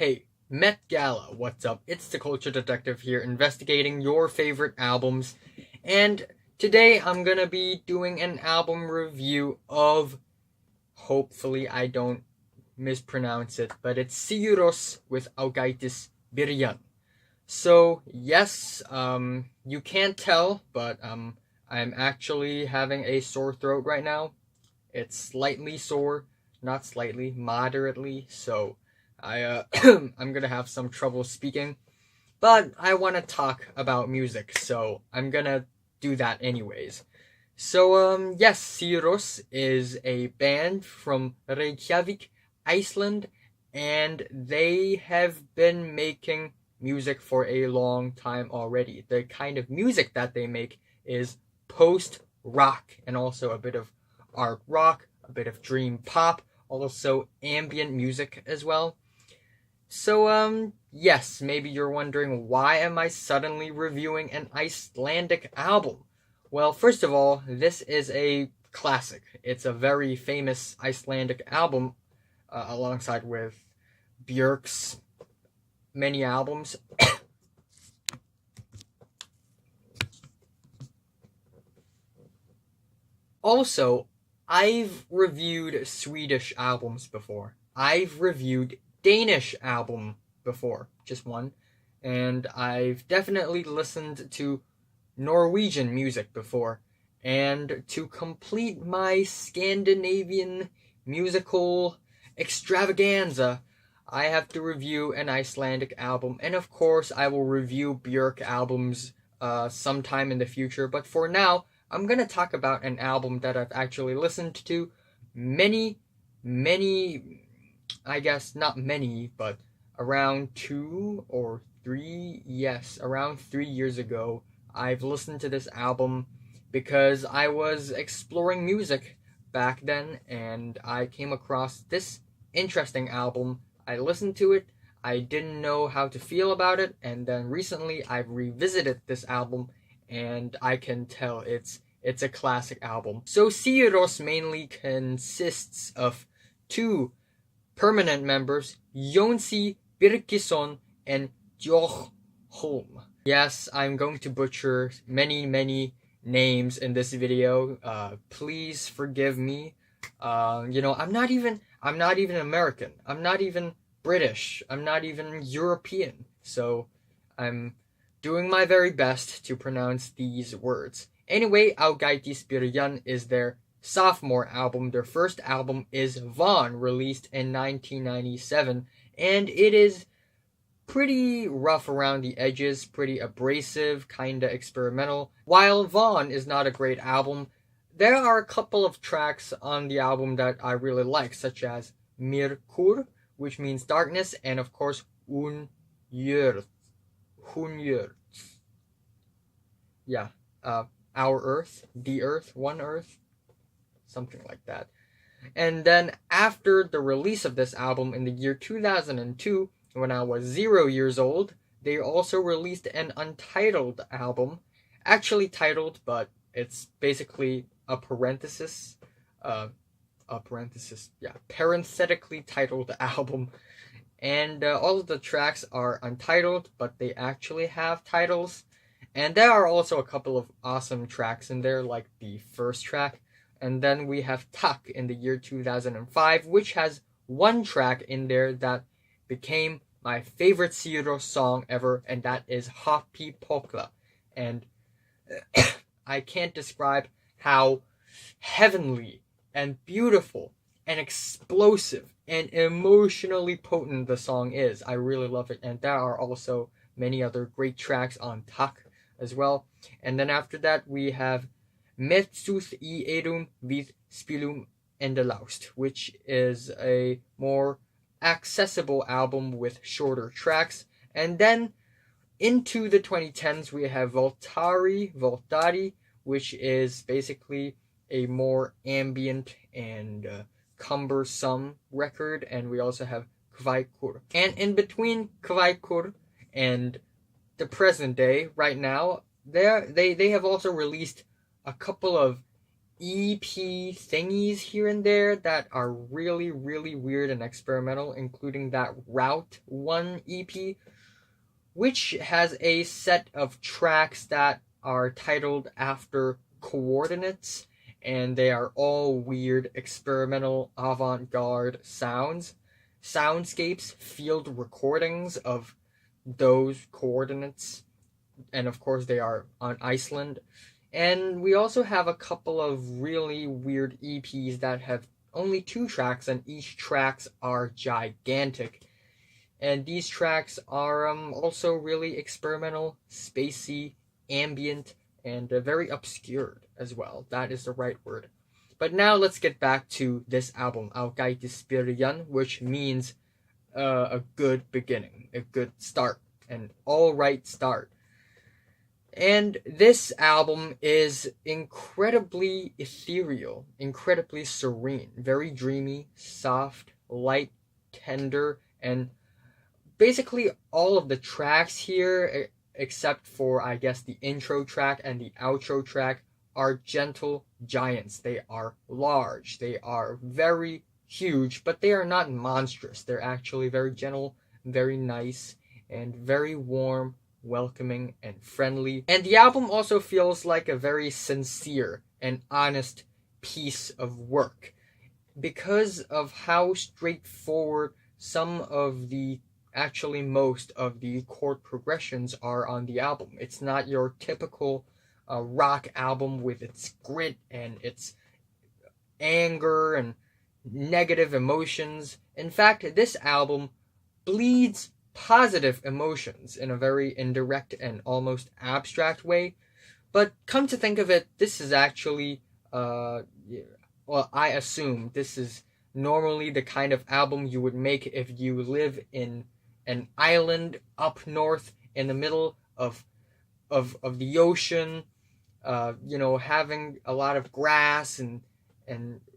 Hey, Met Gala, what's up? It's the Culture Detective here, investigating your favorite albums, and today I'm gonna be doing an album review of, hopefully I don't mispronounce it, but it's Sigur Rós with Ágætis Byrjun. So, yes, you can't tell, but I'm actually having a sore throat right now. It's slightly sore, not slightly, moderately, so I'm gonna have some trouble speaking, but I want to talk about music, so I'm gonna do that anyways. So, yes, Sigur Rós is a band from Reykjavik, Iceland, and they have been making music for a long time already. The kind of music that they make is post-rock, and also a bit of art rock, a bit of dream pop, also ambient music as well. So, yes, maybe you're wondering, why am I suddenly reviewing an Icelandic album? Well, first of all, this is a classic. It's a very famous Icelandic album, alongside with Björk's many albums. Also, I've reviewed Swedish albums before. I've reviewed Danish album before, just one, and I've definitely listened to Norwegian music before, and to complete my Scandinavian musical extravaganza, I have to review an Icelandic album, and of course I will review Björk albums sometime in the future, but for now, I'm gonna talk about an album that I've actually listened to many, I guess not many, but around 2 or 3, yes, around 3 years ago. I've listened to this album because I was exploring music back then, and I came across this interesting album. I listened to it, I didn't know how to feel about it, and then recently I've revisited this album, and I can tell it's a classic album. So Sigur Rós mainly consists of 2 permanent members, Jónsi Birgisson and Joch Holm. Yes, I'm going to butcher many names in this video. Please forgive me. I'm not even American. I'm not even British. I'm not even European. So I'm doing my very best to pronounce these words. Anyway, Ágætis Byrjun is their sophomore album. Their first album is Von, released in 1997, and it is pretty rough around the edges, pretty abrasive, kinda experimental. While Von is not a great album, there are a couple of tracks on the album that I really like, such as Myrkur, which means darkness, and of course Hunjörð. Yeah, our Earth, the Earth, one Earth, something like that. And then after the release of this album in the year 2002, when I was 0 years old, they also released an untitled album, actually titled, but it's basically a parenthetically titled album. And all of the tracks are untitled, but they actually have titles. And there are also a couple of awesome tracks in there, like the first track. And then we have Tak in the year 2005, which has one track in there that became my favorite Sigur Rós song ever, and that is Happy Pokla. And I can't describe how heavenly and beautiful and explosive and emotionally potent the song is. I really love it, and there are also many other great tracks on Tak as well. And then after that we have Metsuð í Erum við Spilum Endalaust, which is a more accessible album with shorter tracks. And then into the 2010s we have Batterí, which is basically a more ambient and cumbersome record. And we also have Kveikur. And in between Kveikur and the present day, right now, they have also released a couple of EP thingies here and there that are really, really weird and experimental, including that Route 1 EP, which has a set of tracks that are titled after coordinates, and they are all weird, experimental, avant-garde soundscapes, field recordings of those coordinates, and of course they are on Iceland. And we also have a couple of really weird EPs that have only 2 tracks, and each tracks are gigantic. And these tracks are also really experimental, spacey, ambient, and very obscured as well. That is the right word. But now let's get back to this album, Ágætis Byrjun, which means a good beginning, a good start, an alright start. And this album is incredibly ethereal, incredibly serene, very dreamy, soft, light, tender, and basically all of the tracks here, except for, I guess, the intro track and the outro track, are gentle giants. They are large. They are very huge, but they are not monstrous. They're actually very gentle, very nice, and very warm, welcoming, and friendly. And the album also feels like a very sincere and honest piece of work because of how straightforward most of the chord progressions are on the album. It's not your typical rock album with its grit and its anger and negative emotions. In fact, this album bleeds positive emotions in a very indirect and almost abstract way. But come to think of it, this is actually, I assume this is normally the kind of album you would make if you live in an island up north in the middle of the ocean, having a lot of grass and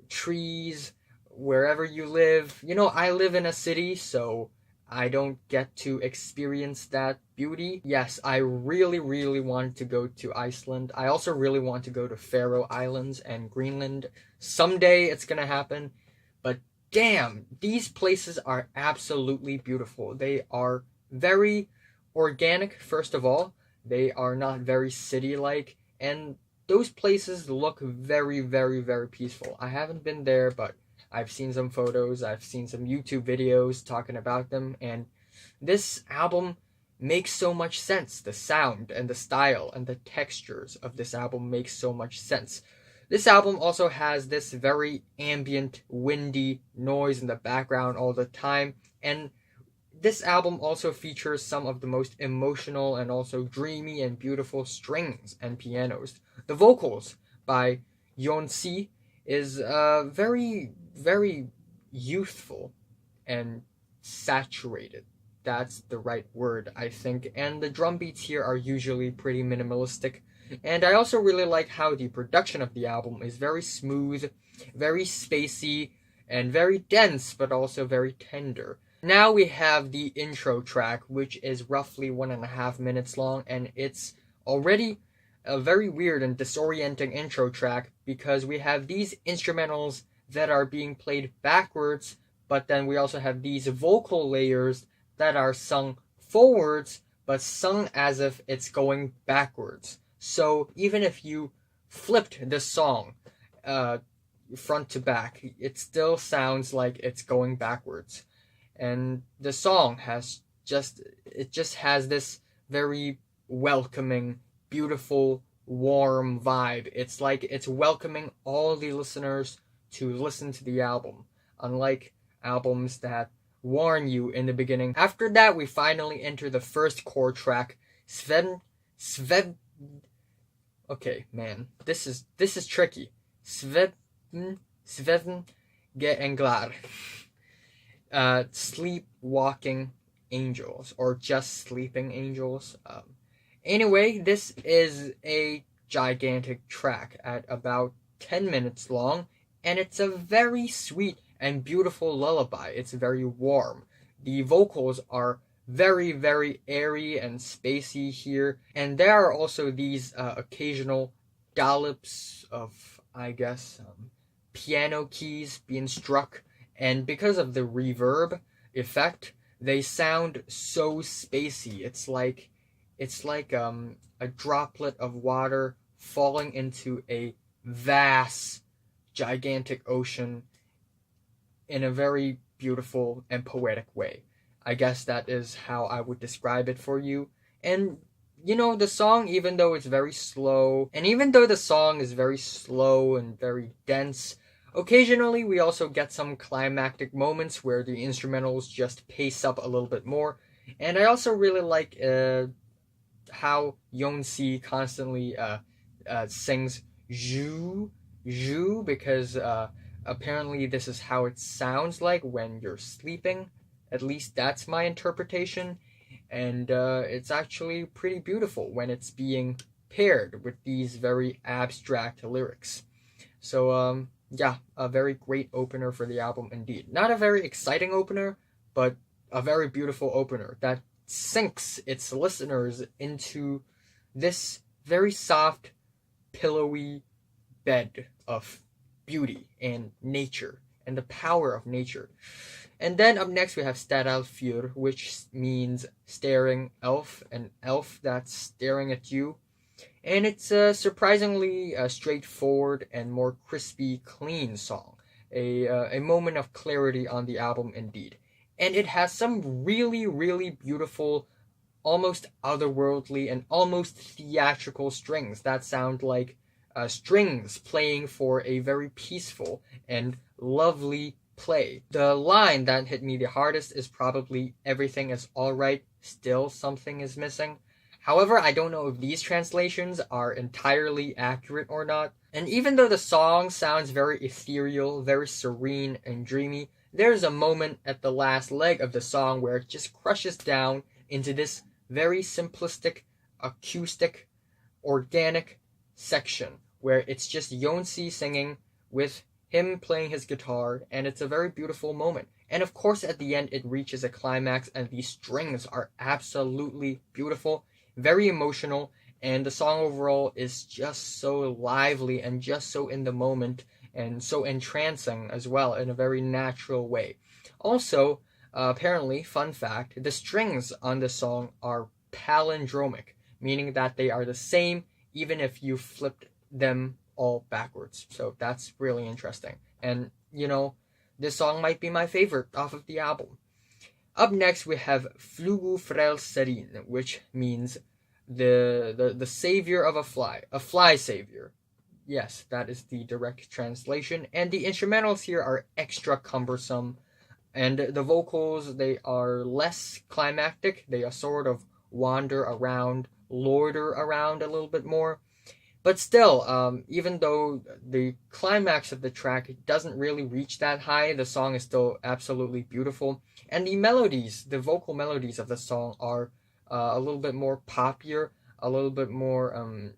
trees wherever you live. I live in a city, so I don't get to experience that beauty. Yes, I really, really want to go to Iceland. I also really want to go to Faroe Islands and Greenland. Someday it's gonna happen, but damn, these places are absolutely beautiful. They are very organic, first of all. They are not very city-like, and those places look very, very, very peaceful. I haven't been there, but I've seen some photos, I've seen some YouTube videos talking about them, and this album makes so much sense. The sound and the style and the textures of this album make so much sense. This album also has this very ambient, windy noise in the background all the time, and this album also features some of the most emotional and also dreamy and beautiful strings and pianos. The vocals by Jonsi is very, very youthful and saturated. That's the right word, I think. And the drum beats here are usually pretty minimalistic. And I also really like how the production of the album is very smooth, very spacey, and very dense, but also very tender. Now we have the intro track, which is roughly 1.5 minutes long, and it's already a very weird and disorienting intro track because we have these instrumentals that are being played backwards, but then we also have these vocal layers that are sung forwards, but sung as if it's going backwards. So even if you flipped the song front to back, it still sounds like it's going backwards. And the song just has this very welcoming, beautiful, warm vibe. It's like it's welcoming all the listeners to listen to the album, unlike albums that warn you in the beginning. After that, we finally enter the first chord track, Okay, man, this is tricky. Svefn-G-Englar. Sleepwalking angels, or just sleeping angels. Anyway, this is a gigantic track at about 10 minutes long, and it's a very sweet and beautiful lullaby. It's very warm. The vocals are very, very airy and spacey here, and there are also these occasional dollops of I guess, piano keys being struck, and because of the reverb effect, they sound so spacey. It's like a droplet of water falling into a vast, gigantic ocean in a very beautiful and poetic way. I guess that is how I would describe it for you. And the song, even though it's very slow, and even though the song is very slow and very dense, occasionally we also get some climactic moments where the instrumentals just pace up a little bit more. And I also really like how Yeonsi constantly sings "ju ju" because apparently this is how it sounds like when you're sleeping. At least that's my interpretation, and it's actually pretty beautiful when it's being paired with these very abstract lyrics. So yeah, a very great opener for the album indeed. Not a very exciting opener, but a very beautiful opener that sinks its listeners into this very soft, pillowy bed of beauty and nature and the power of nature. And then up next we have Starálfur, which means staring elf, an elf that's staring at you. And it's a surprisingly straightforward and more crispy, clean song. A moment of clarity on the album indeed. And it has some really, really beautiful, almost otherworldly and almost theatrical strings that sound like strings playing for a very peaceful and lovely play. The line that hit me the hardest is probably "everything is alright, still something is missing." However, I don't know if these translations are entirely accurate or not. And even though the song sounds very ethereal, very serene and dreamy, there's a moment at the last leg of the song where it just crushes down into this very simplistic, acoustic, organic section where it's just Yeonsi singing with him playing his guitar, and it's a very beautiful moment. And of course at the end it reaches a climax and these strings are absolutely beautiful, very emotional, and the song overall is just so lively and just so in the moment and so entrancing as well in a very natural way. Also, apparently, fun fact, the strings on this song are palindromic, meaning that they are the same even if you flipped them all backwards. So that's really interesting. And, this song might be my favorite off of the album. Up next we have Flugufrelserin, which means the savior of a fly savior. Yes, that is the direct translation. And the instrumentals here are extra cumbersome. And the vocals, they are less climactic. They are sort of wander around, loiter around a little bit more. But still, even though the climax of the track doesn't really reach that high, the song is still absolutely beautiful. And the melodies, the vocal melodies of the song are a little bit more poppier, a little bit more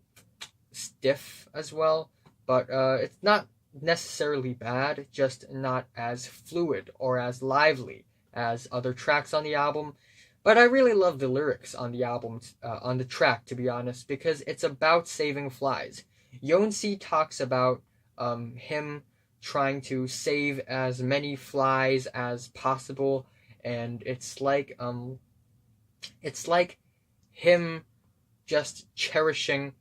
stiff as well. But it's not necessarily bad, just not as fluid or as lively as other tracks on the album. But I really love the lyrics on the album, on the track, to be honest, because it's about saving flies. Yeonsi talks about him trying to save as many flies as possible, and it's like him just cherishing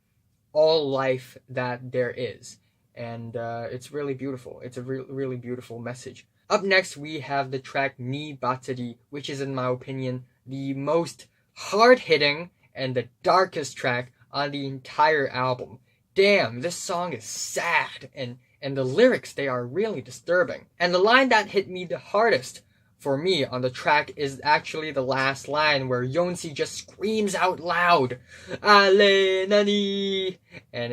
all life that there is, and it's really beautiful. It's a really beautiful message. Up next, we have the track "Ni Batterí," which is, in my opinion, the most hard-hitting and the darkest track on the entire album. Damn, this song is sad, and the lyrics, they are really disturbing. And the line that hit me the hardest for me on the track is actually the last line where Yeonsi just screams out loud, "Ale nani!" And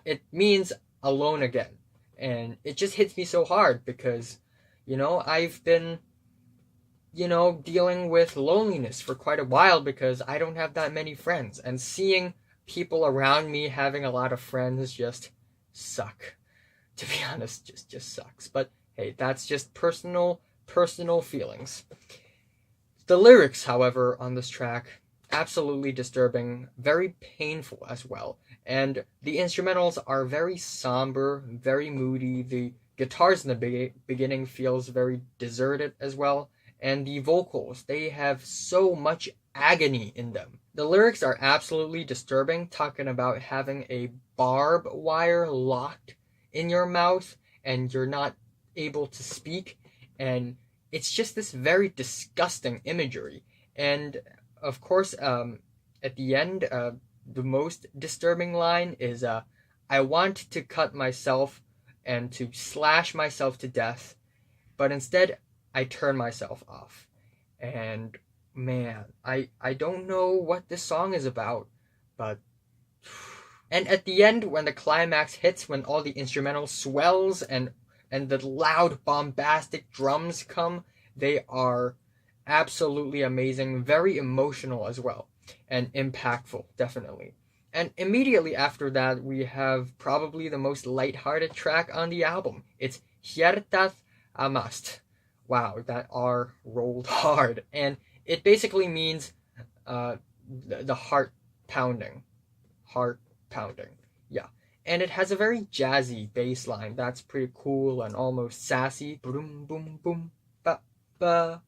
it means alone again. And it just hits me so hard because, I've been dealing with loneliness for quite a while because I don't have that many friends. And seeing people around me having a lot of friends just suck. To be honest, just sucks. But hey, that's just personal feelings. The lyrics, however, on this track, absolutely disturbing, very painful as well. And the instrumentals are very somber, very moody. The guitars in the beginning feels very deserted as well. And the vocals, they have so much agony in them. The lyrics are absolutely disturbing, talking about having a barbed wire locked in your mouth and you're not able to speak. And it's just this very disgusting imagery. And of course, at the end, the most disturbing line is, I want to cut myself and to slash myself to death, but instead I turn myself off. And man, I don't know what this song is about, but... And at the end, when the climax hits, when all the instrumental swells and the loud bombastic drums come, they are absolutely amazing, very emotional as well, and impactful, definitely. And immediately after that, we have probably the most lighthearted track on the album. It's Hjartað Hamast. Wow, that R rolled hard. And it basically means the heart pounding. Heart pounding. Yeah. And it has a very jazzy bass line that's pretty cool and almost sassy. Boom, boom, boom, ba, ba.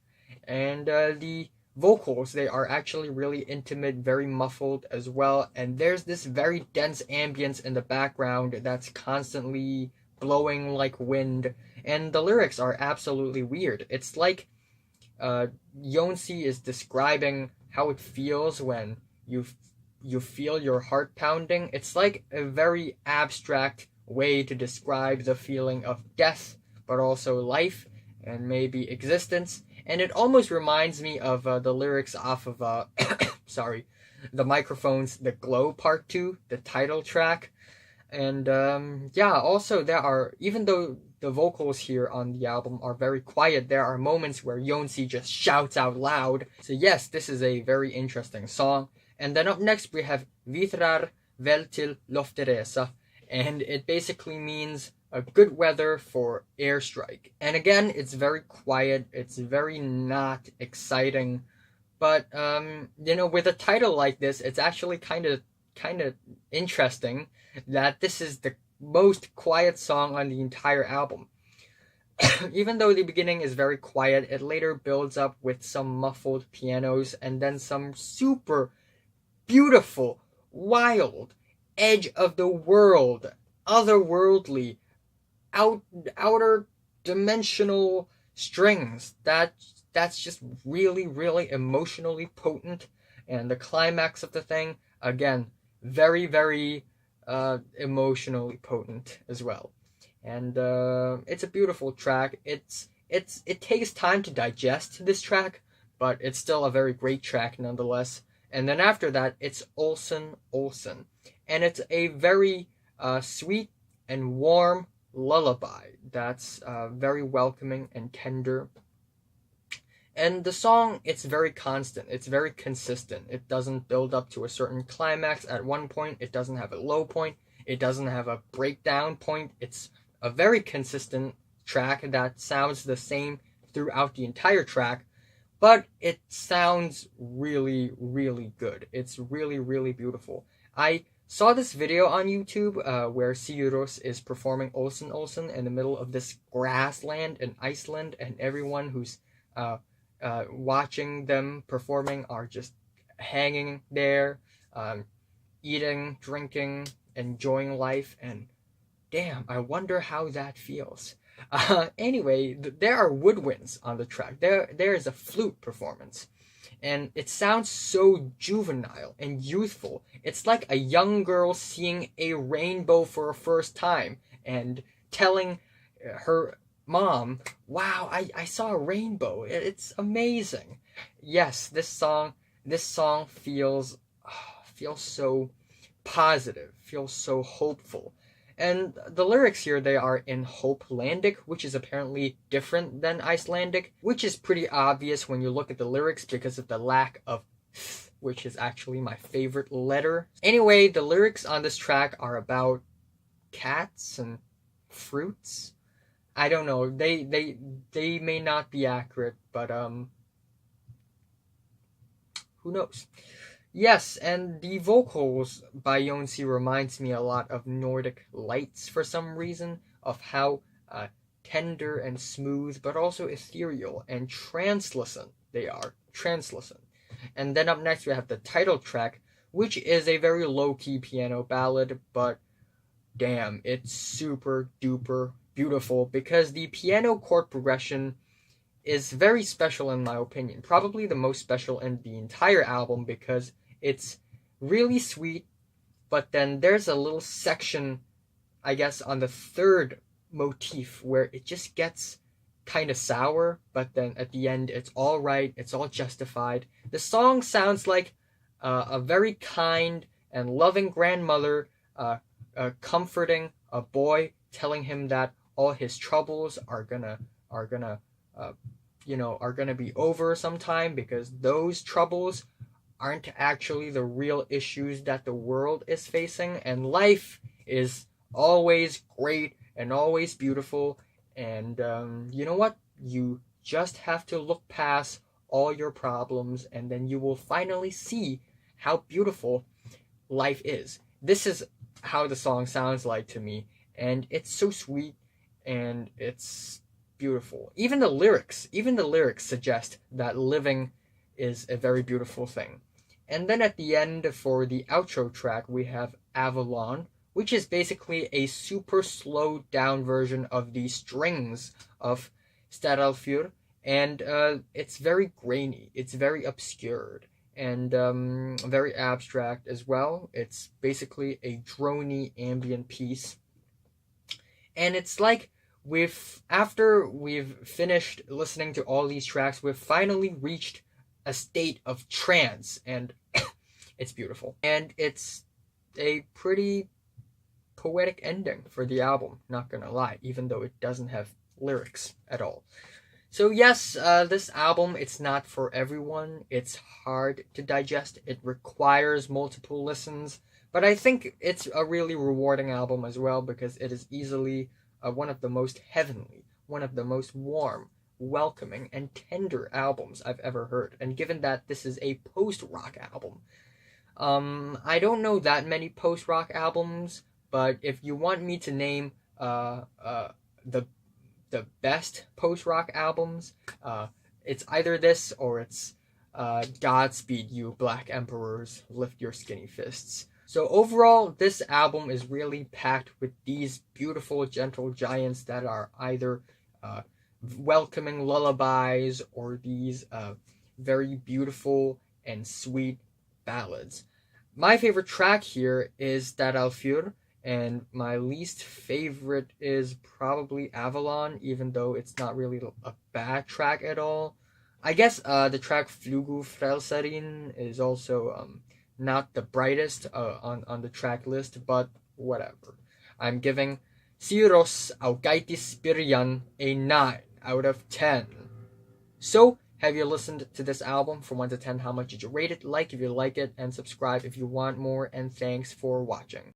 And the vocals, they are actually really intimate, very muffled as well. And there's this very dense ambience in the background that's constantly blowing like wind. And the lyrics are absolutely weird. It's like Jónsi is describing how it feels when you feel your heart pounding. It's like a very abstract way to describe the feeling of death, but also life and maybe existence. And it almost reminds me of the lyrics off of, sorry, The Microphones, The Glow Part 2, the title track. And yeah, also there are, even though the vocals here on the album are very quiet, there are moments where Jónsi just shouts out loud. So yes, this is a very interesting song. And then up next we have Viðrar vel til Loftárása, and it basically means a good weather for airstrike. And again, it's very quiet, it's very not exciting, but with a title like this, it's actually kind of interesting that this is the most quiet song on the entire album. Even though the beginning is very quiet, it later builds up with some muffled pianos and then some super beautiful, wild, edge of the world, otherworldly, outer dimensional strings that's just really, really emotionally potent. And the climax of the thing, again, very, very emotionally potent as well. And it's a beautiful track. It takes time to digest this track, but it's still a very great track nonetheless. And then after that, it's Olsen. And it's a very sweet and warm lullaby that's very welcoming and tender. And the song, it's very constant. It's very consistent. It doesn't build up to a certain climax at one point. It doesn't have a low point. It doesn't have a breakdown point. It's a very consistent track that sounds the same throughout the entire track. But it sounds really, really good. It's really, really beautiful. I saw this video on YouTube where Sigur Rós is performing Olsen in the middle of this grassland in Iceland, and everyone who's watching them performing are just hanging there, eating, drinking, enjoying life, and damn, I wonder how that feels. Anyway, there are woodwinds on the track. There is a flute performance, and it sounds so juvenile and youthful. It's like a young girl seeing a rainbow for a first time and telling her mom, wow, I saw a rainbow. It's amazing. Yes, this song feels so positive, feels so hopeful. And the lyrics here, they are in Hopelandic, which is apparently different than Icelandic, which is pretty obvious when you look at the lyrics because of the lack of th, which is actually my favorite letter. Anyway, the lyrics on this track are about cats and fruits. I don't know, they may not be accurate, but who knows? Yes, and the vocals by Jonsi reminds me a lot of Nordic Lights for some reason, of how tender and smooth, but also ethereal and translucent they are. Translucent. And then up next we have the title track, which is a very low-key piano ballad, but damn, it's super duper beautiful because the piano chord progression is very special in my opinion. Probably the most special in the entire album because it's really sweet, but then there's a little section, I guess, on the third motif where it just gets kind of sour, but then at the end it's all right, it's all justified. The song sounds like a very kind and loving grandmother comforting a boy, telling him that all his troubles are gonna are gonna be over sometime because those troubles aren't actually the real issues that the world is facing, and life is always great and always beautiful. And you know what? You just have to look past all your problems, and then you will finally see how beautiful life is. This is how the song sounds like to me, and it's so sweet and it's beautiful. Even the lyrics suggest that living is a very beautiful thing. And then at the end, for the outro track, we have Avalon, which is basically a super slowed down version of the strings of Starálfur, and it's very grainy, it's very obscured, and very abstract as well. It's basically a drony ambient piece, and it's like after we've finished listening to all these tracks, we've finally reached a state of trance, and it's beautiful. And it's a pretty poetic ending for the album, not gonna lie, even though it doesn't have lyrics at all. So yes, this album, it's not for everyone. It's hard to digest. It requires multiple listens, but I think it's a really rewarding album as well because it is easily one of the most heavenly, one of the most warm, welcoming, and tender albums I've ever heard. And given that this is a post-rock album, I don't know that many post-rock albums, but if you want me to name the best post-rock albums, it's either this or it's Godspeed You Black Emperors, Lift Your Skinny Fists. So overall, this album is really packed with these beautiful, gentle giants that are either welcoming lullabies or these very beautiful and sweet ballads. My favorite track here is Starálfur, and my least favorite is probably Avalon, even though it's not really a bad track at all. I guess the track Flugufrelsarin is also not the brightest on the track list, but whatever. I'm giving Sigur Rós Ágætis Byrjun a 9 out of 10. So, have you listened to this album from 1 to 10? How much did you rate it? Like if you like it, and subscribe if you want more, and thanks for watching.